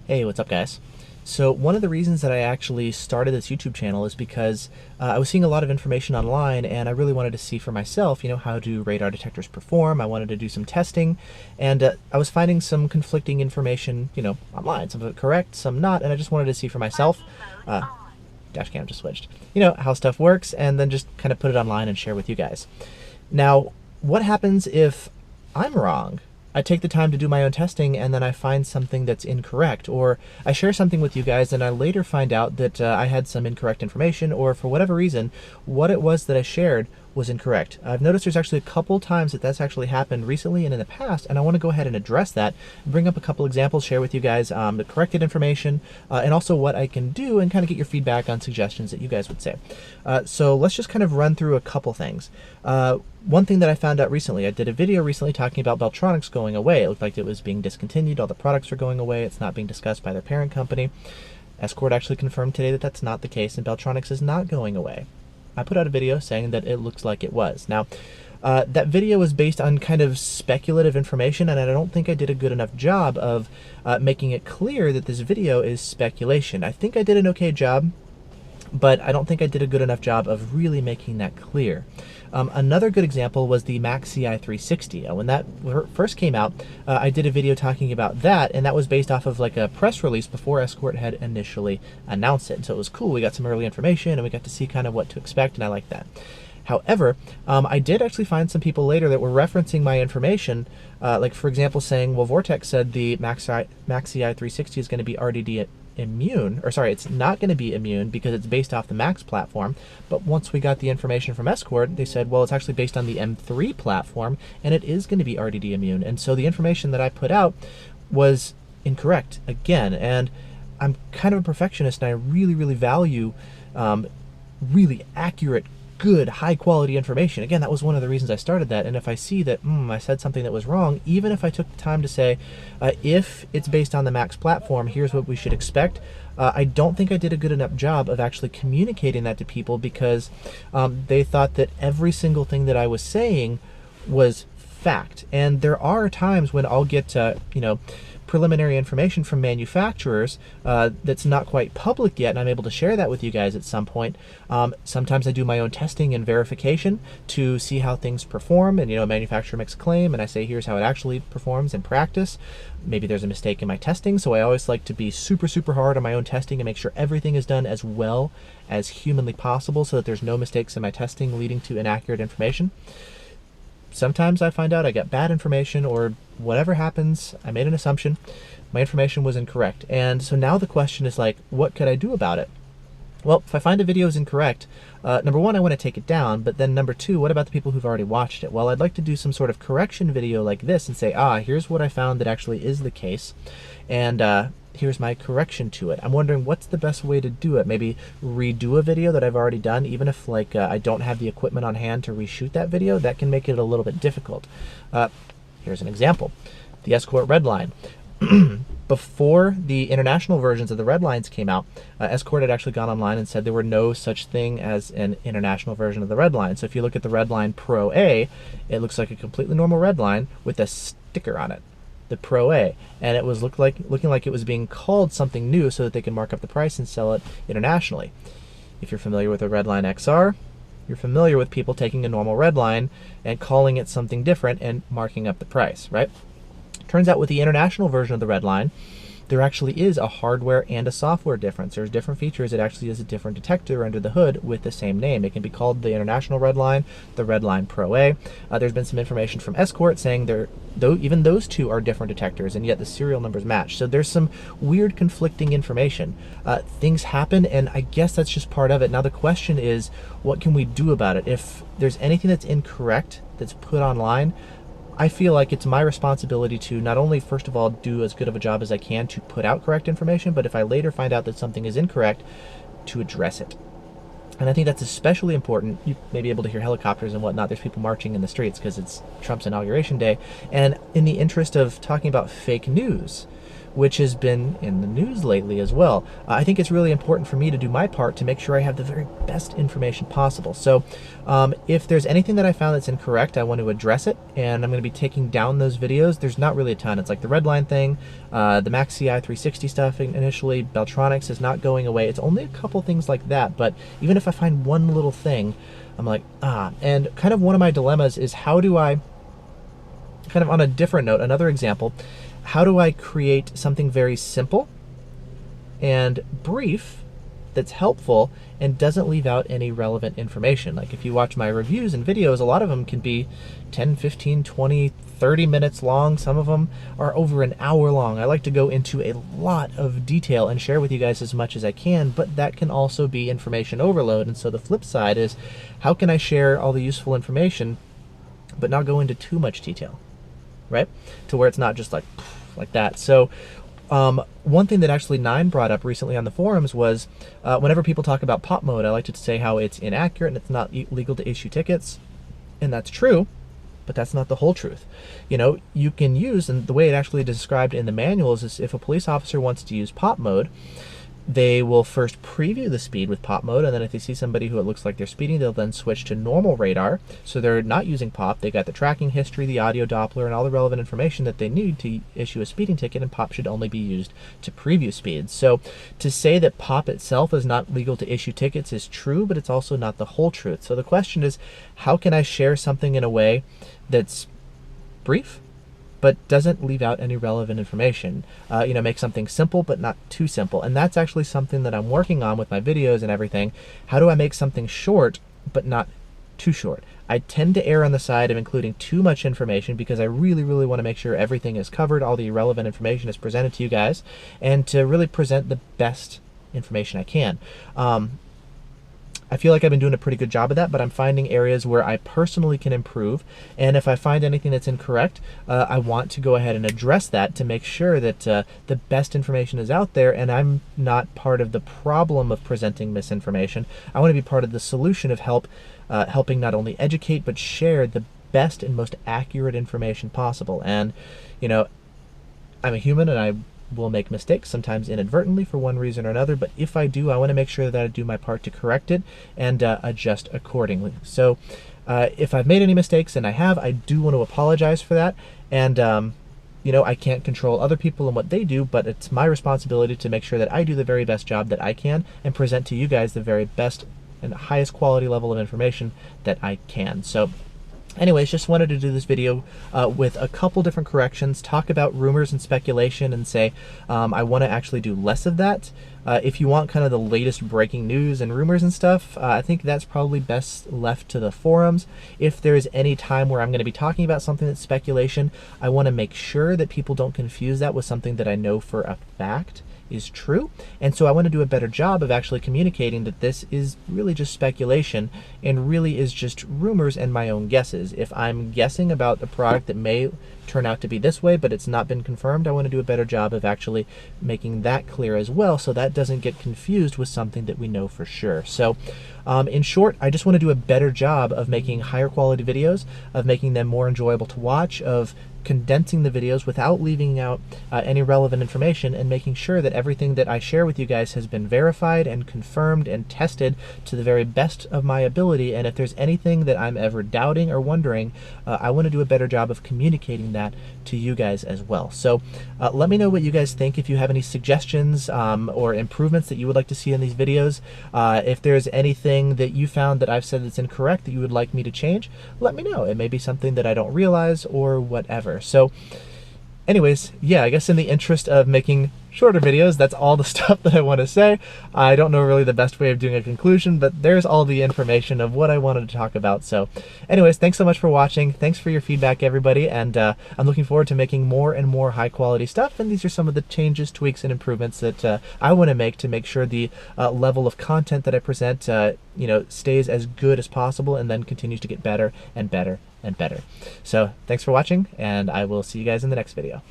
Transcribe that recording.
Hey, what's up, guys? So one of the reasons that I actually started this YouTube channel is because I was seeing a lot of information online, and I really wanted to see for myself, how do radar detectors perform. I wanted to do some testing, and I was finding some conflicting information, online, some of it correct, some not, and I just wanted to see for myself. Dash cam just switched. How stuff works, and then just kind of put it online and share with you guys. Now, what happens if I'm wrong? I take the time to do my own testing and then I find something that's incorrect, or I share something with you guys and I later find out that I had some incorrect information, or for whatever reason, what it was that I shared was incorrect. I've noticed there's actually a couple times that that's actually happened recently and in the past, and I want to go ahead and address that, bring up a couple examples, share with you guys the corrected information, and also what I can do, and kind of get your feedback on suggestions that you guys would say. So let's just kind of run through a couple things. One thing that I found out recently, I did a video recently talking about Beltronics going away. It looked like it was being discontinued, all the products are going away, it's not being discussed by their parent company. Escort actually confirmed today that that's not the case, and Beltronics is not going away. I put out a video saying that it looks like it was. Now, that video was based on kind of speculative information, and I don't think I did a good enough job of making it clear that this video is speculation. I think I did an okay job, but I don't think I did a good enough job of really making that clear. Another good example was the MAX-CI 360. When that first came out, I did a video talking about that, and that was based off of like a press release before Escort had initially announced it. So it was cool. We got some early information, and we got to see kind of what to expect, and I like that. However, I did actually find some people later that were referencing my information, like for example saying, well, Vortex said the MAX-CI 360 is going to be RDD immune, or sorry, it's not going to be immune because it's based off the Max platform. But once we got the information from Escort, they said, well, it's actually based on the M3 platform, and it is going to be RDD immune. And so the information that I put out was incorrect again. And I'm kind of a perfectionist, and I really, really value really accurate, good, high quality information. Again, that was one of the reasons I started that. And if I see that I said something that was wrong, even if I took the time to say, if it's based on the Max platform, here's what we should expect, I don't think I did a good enough job of actually communicating that to people, because they thought that every single thing that I was saying was fact. And there are times when I'll get preliminary information from manufacturers that's not quite public yet, and I'm able to share that with you guys at some point. Sometimes I do my own testing and verification to see how things perform, and a manufacturer makes a claim and I say here's how it actually performs in practice. Maybe there's a mistake in my testing, so I always like to be super, super hard on my own testing and make sure everything is done as well as humanly possible so that there's no mistakes in my testing leading to inaccurate information. Sometimes I find out I got bad information, or whatever happens, I made an assumption, my information was incorrect. And so now the question is like, what could I do about it? Well, if I find a video is incorrect, number one, I want to take it down, but then number two, what about the people who've already watched it? Well, I'd like to do some sort of correction video like this and say, here's what I found that actually is the case, and here's my correction to it. I'm wondering what's the best way to do it. Maybe redo a video that I've already done, even if I don't have the equipment on hand to reshoot that video. That can make it a little bit difficult. Here's an example. The Escort Redline. Before the international versions of the Redlines came out, Escort had actually gone online and said there were no such thing as an international version of the Redline. So if you look at the Redline Pro A, it looks like a completely normal Redline with a sticker on it, the Pro A, and it was looking like it was being called something new so that they can mark up the price and sell it internationally. If you're familiar with a Redline XR, you're familiar with people taking a normal Redline and calling it something different and marking up the price, right? Turns out with the international version of the Redline, there actually is a hardware and a software difference. There's different features. It actually is a different detector under the hood with the same name. It can be called the International Redline, the Redline Pro A. There's been some information from Escort saying even those two are different detectors, and yet the serial numbers match. So there's some weird conflicting information. Things happen, and I guess that's just part of it. Now the question is, what can we do about it? If there's anything that's incorrect that's put online, I feel like it's my responsibility to not only, first of all, do as good of a job as I can to put out correct information, but if I later find out that something is incorrect, to address it. And I think that's especially important. You may be able to hear helicopters and whatnot. There's people marching in the streets because it's Trump's inauguration day. And in the interest of talking about fake news, which has been in the news lately as well. I think it's really important for me to do my part to make sure I have the very best information possible. So if there's anything that I found that's incorrect, I want to address it, and I'm going to be taking down those videos. There's not really a ton. It's like the Redline thing, the MaxCI 360 stuff initially, Beltronics is not going away. It's only a couple things like that, but even if I find one little thing, I'm like, and kind of one of my dilemmas is how do I, kind of on a different note, another example, how do I create something very simple and brief that's helpful and doesn't leave out any relevant information? Like if you watch my reviews and videos, a lot of them can be 10, 15, 20, 30 minutes long. Some of them are over an hour long. I like to go into a lot of detail and share with you guys as much as I can, but that can also be information overload. And so the flip side is, how can I share all the useful information but not go into too much detail, right? To where it's not just like that. So one thing that actually Nine brought up recently on the forums was whenever people talk about pop mode, I like to say how it's inaccurate and it's not legal to issue tickets. And that's true, but that's not the whole truth. You know, you can use, and the way it actually described in the manuals is if a police officer wants to use pop mode, they will first preview the speed with pop mode, and then if they see somebody who it looks like they're speeding, they'll then switch to normal radar. So they're not using pop. They got the tracking history, the audio Doppler, and all the relevant information that they need to issue a speeding ticket, and pop should only be used to preview speeds. So to say that pop itself is not legal to issue tickets is true, but it's also not the whole truth. So the question is, how can I share something in a way that's brief but doesn't leave out any relevant information? You know, make something simple but not too simple. And that's actually something that I'm working on with my videos and everything. How do I make something short but not too short? I tend to err on the side of including too much information because I really want to make sure everything is covered, all the relevant information is presented to you guys, and to really present the best information I can. I feel like I've been doing a pretty good job of that, but I'm finding areas where I personally can improve. And if I find anything that's incorrect, I want to go ahead and address that to make sure that the best information is out there, and I'm not part of the problem of presenting misinformation. I want to be part of the solution of helping not only educate, but share the best and most accurate information possible. And, you know, I'm a human and I will make mistakes, sometimes inadvertently for one reason or another, but if I do, I want to make sure that I do my part to correct it and adjust accordingly. So if I've made any mistakes, and I have, I do want to apologize for that. And you know, I can't control other people and what they do, but it's my responsibility to make sure that I do the very best job that I can and present to you guys the very best and highest quality level of information that I can. So anyways, just wanted to do this video with a couple different corrections, talk about rumors and speculation, and say I want to actually do less of that. If you want kind of the latest breaking news and rumors and stuff, I think that's probably best left to the forums. If there's any time where I'm going to be talking about something that's speculation, I want to make sure that people don't confuse that with something that I know for a fact is true. And so I want to do a better job of actually communicating that this is really just speculation and really is just rumors and my own guesses. If I'm guessing about a product that may turn out to be this way, but it's not been confirmed, I want to do a better job of actually making that clear as well, so that doesn't get confused with something that we know for sure. So in short, I just want to do a better job of making higher quality videos, of making them more enjoyable to watch, of condensing the videos without leaving out any relevant information, and making sure that everything that I share with you guys has been verified and confirmed and tested to the very best of my ability. And if there's anything that I'm ever doubting or wondering, I want to do a better job of communicating that to you guys as well. So let me know what you guys think. If you have any suggestions or improvements that you would like to see in these videos, if there's anything that you found that I've said that's incorrect that you would like me to change, let me know. It may be something that I don't realize or whatever. So anyways, yeah, I guess in the interest of making shorter videos, that's all the stuff that I want to say. I don't know really the best way of doing a conclusion, but there's all the information of what I wanted to talk about. So anyways, thanks so much for watching. Thanks for your feedback, everybody. And I'm looking forward to making more and more high quality stuff. And these are some of the changes, tweaks, and improvements that I want to make sure the level of content that I present you know, stays as good as possible and then continues to get better and better and better. So thanks for watching, and I will see you guys in the next video.